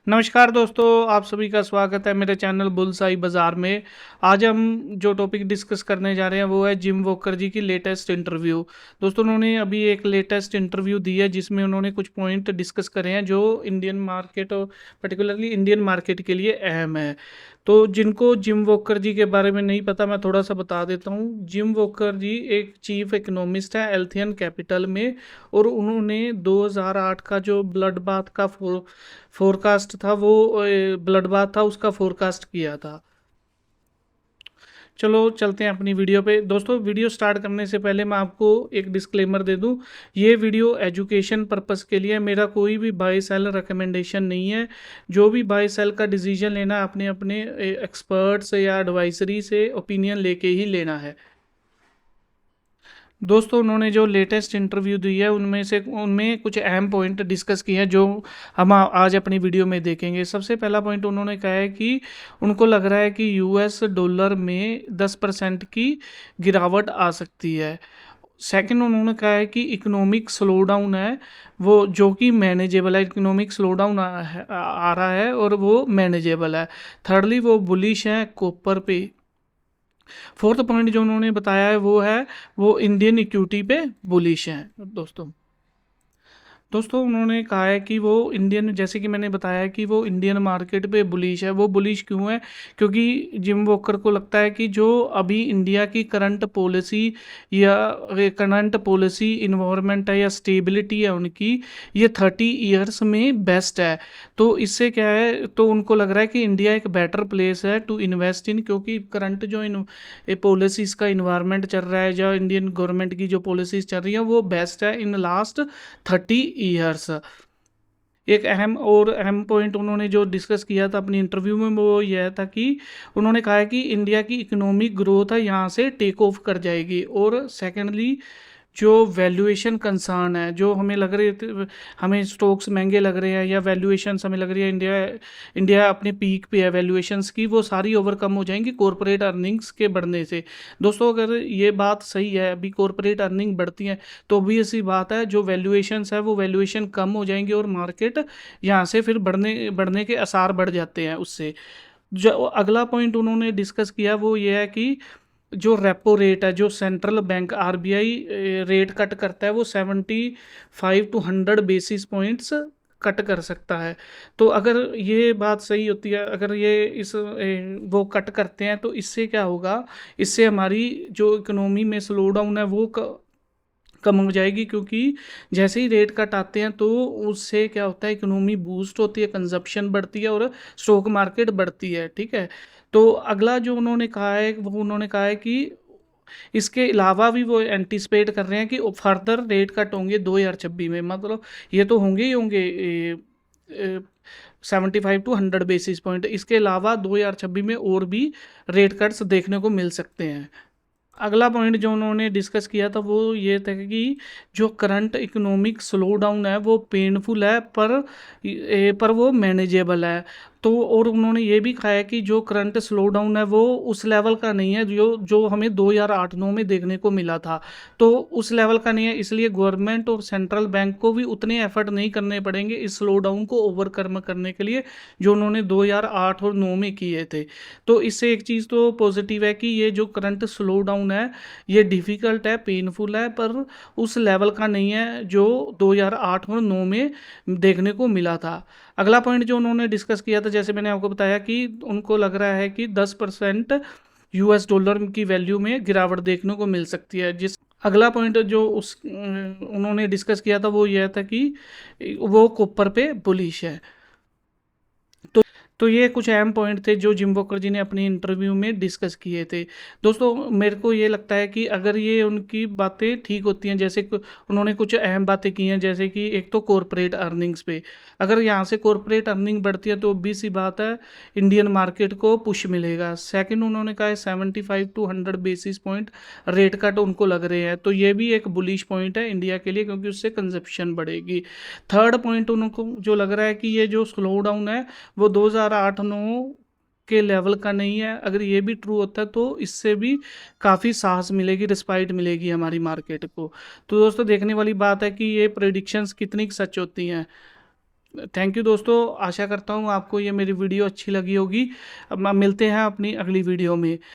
नमस्कार दोस्तों, आप सभी का स्वागत है मेरे चैनल बुलसाई बाज़ार में। आज हम जो टॉपिक डिस्कस करने जा रहे हैं वो है जिम वॉकर जी की लेटेस्ट इंटरव्यू। दोस्तों, उन्होंने अभी एक लेटेस्ट इंटरव्यू दी है जिसमें उन्होंने कुछ पॉइंट डिस्कस करे हैं जो इंडियन मार्केट और पर्टिकुलरली इंडियन मार्केट के लिए अहम है। तो जिनको जिम वॉकर जी के बारे में नहीं पता, मैं थोड़ा सा बता देता हूँ। जिम वॉकर जी एक चीफ इकोनॉमिस्ट है एल्थियन कैपिटल में, और उन्होंने 2008 का जो ब्लड बाथ का फोरकास्ट था, वो ब्लड बाथ था उसका फोरकास्ट किया था। चलो चलते हैं अपनी वीडियो पे। दोस्तों, वीडियो स्टार्ट करने से पहले मैं आपको एक डिस्क्लेमर दे दूं। ये वीडियो एजुकेशन पर्पस के लिए, मेरा कोई भी बाय सेल रिकमेंडेशन नहीं है। जो भी बाय सेल का डिसीजन लेना है अपने अपने एक्सपर्ट से या एडवाइजरी से ओपिनियन लेके ही लेना है। दोस्तों, उन्होंने जो लेटेस्ट इंटरव्यू दी है उनमें कुछ अहम पॉइंट डिस्कस किए हैं जो हम आज अपनी वीडियो में देखेंगे। सबसे पहला पॉइंट उन्होंने कहा है कि उनको लग रहा है कि यूएस डॉलर में 10% की गिरावट आ सकती है। सेकंड, उन्होंने कहा है कि इकोनॉमिक स्लो डाउन है वो, जो कि मैनेजेबल है। इकोनॉमिक स्लो डाउन आ रहा है और वो मैनेजेबल है। थर्डली, वो बुलिश है कॉपर पे। फोर्थ पॉइंट जो उन्होंने बताया है वो इंडियन इक्विटी पे बुलिश है। दोस्तों उन्होंने कहा है कि वो इंडियन, जैसे कि मैंने बताया कि वो इंडियन मार्केट पे बुलिश है। वो बुलिश क्यों है? क्योंकि जिम वॉकर को लगता है कि जो अभी इंडिया की करंट पॉलिसी इन्वायरमेंट है या स्टेबिलिटी है उनकी, ये 30 ईयर्स में बेस्ट है। तो इससे क्या है, तो उनको लग रहा है कि इंडिया एक बेटर प्लेस है टू इन्वेस्ट इन, क्योंकि करंट जो पॉलिसीज़ का इन्वायरमेंट चल रहा है, जो इंडियन गवर्नमेंट की जो पॉलिसीज़ चल रही हैं वो बेस्ट है इन लास्ट 30 ईयर्स। एक अहम पॉइंट उन्होंने जो डिस्कस किया था अपनी इंटरव्यू में वो यह था कि उन्होंने कहा है कि इंडिया की इकोनॉमिक ग्रोथ है यहाँ से टेक ऑफ कर जाएगी। और सेकेंडली, जो वैल्यूएशन कंसर्न है, जो हमें लग रहे थे, हमें स्टॉक्स महंगे लग रहे हैं या वैल्यूएशंस हमें लग रही है इंडिया इंडिया अपने पीक पे है वैल्यूएशंस की, वो सारी ओवरकम हो जाएंगी कॉरपोरेट अर्निंग्स के बढ़ने से। दोस्तों, अगर ये बात सही है, अभी कॉरपोरेट अर्निंग बढ़ती है, तो भी ऐसी बात है जो वैल्यूएशंस है वो वैल्यूएशन कम हो जाएंगे और मार्केट यहाँ से फिर बढ़ने बढ़ने के आसार बढ़ जाते हैं उससे। जो अगला पॉइंट उन्होंने डिस्कस किया वो ये है कि जो रेपो रेट है, जो central bank RBI rate cut करता है, वो 75 to 100 बेसिस पॉइंट्स कट कर सकता है। तो अगर ये बात सही होती है, अगर ये वो कट करते हैं, तो इससे क्या होगा? इससे हमारी जो इकोनॉमी में स्लो डाउन है वो कम हो जाएगी, क्योंकि जैसे ही रेट कट आते हैं तो उससे क्या होता है, इकोनॉमी बूस्ट होती है, कंजप्शन बढ़ती है और स्टॉक मार्केट बढ़ती है। ठीक है। तो अगला जो उन्होंने कहा है वो उन्होंने कहा है कि इसके अलावा भी वो एंटिसिपेट कर रहे हैं कि फर्दर रेट कट होंगे 2026 में। मतलब ये तो होंगे ही होंगे 75 to 100 बेसिस पॉइंट। इसके अलावा 2026 में और भी रेट कट्स देखने को मिल सकते हैं। अगला पॉइंट जो उन्होंने डिस्कस किया था वो ये था कि जो करंट इकोनॉमिक स्लो डाउन है वो पेनफुल है, पर वो मैनेजेबल है। तो और उन्होंने ये भी कहा है कि जो करंट स्लो डाउन है वो उस लेवल का नहीं है जो जो हमें 2008-9 में देखने को मिला था। तो उस लेवल का नहीं है, इसलिए गवर्नमेंट और सेंट्रल बैंक को भी उतने एफर्ट नहीं करने पड़ेंगे इस स्लो डाउन को ओवरकम करने के लिए जो उन्होंने 2008 और 9 में किए थे। तो इससे एक चीज़ तो पॉजिटिव है कि ये जो करंट स्लो डाउन है ये डिफ़िकल्ट है, पेनफुल है, पर उस लेवल का नहीं है जो 2008 और 9 में देखने को मिला था। अगला पॉइंट जो उन्होंने डिस्कस किया था, जैसे मैंने आपको बताया कि उनको लग रहा है कि 10% यूएस डॉलर की वैल्यू में गिरावट देखने को मिल सकती है। जिस अगला पॉइंट जो उन्होंने डिस्कस किया था वो यह था कि वो कॉपर पे बुलिश है। तो ये कुछ अहम पॉइंट थे जो जिम वॉकर जी ने अपनी इंटरव्यू में डिस्कस किए थे। दोस्तों, मेरे को ये लगता है कि अगर ये उनकी बातें ठीक होती हैं, जैसे उन्होंने कुछ अहम बातें की हैं, जैसे कि एक तो कॉरपोरेट अर्निंग्स पे, अगर यहाँ से कॉरपोरेट अर्निंग बढ़ती है तो obvious सी बात है इंडियन मार्केट को पुश मिलेगा। सेकंड, उन्होंने कहा है 75 to 100 basis point rate cut उनको लग रहे हैं, तो ये भी एक बुलिश पॉइंट है इंडिया के लिए, क्योंकि उससे कंजप्शन बढ़ेगी। थर्ड पॉइंट उनको जो लग रहा है कि ये जो स्लो डाउन है वो 2008-9 के लेवल का नहीं है। अगर ये भी ट्रू होता है तो इससे भी काफ़ी साहस मिलेगी, रिस्पाइट मिलेगी हमारी मार्केट को। तो दोस्तों, देखने वाली बात है कि ये प्रेडिक्शंस कितनी सच होती हैं। थैंक यू दोस्तों, आशा करता हूँ आपको ये मेरी वीडियो अच्छी लगी होगी। अब मिलते हैं अपनी अगली वीडियो में।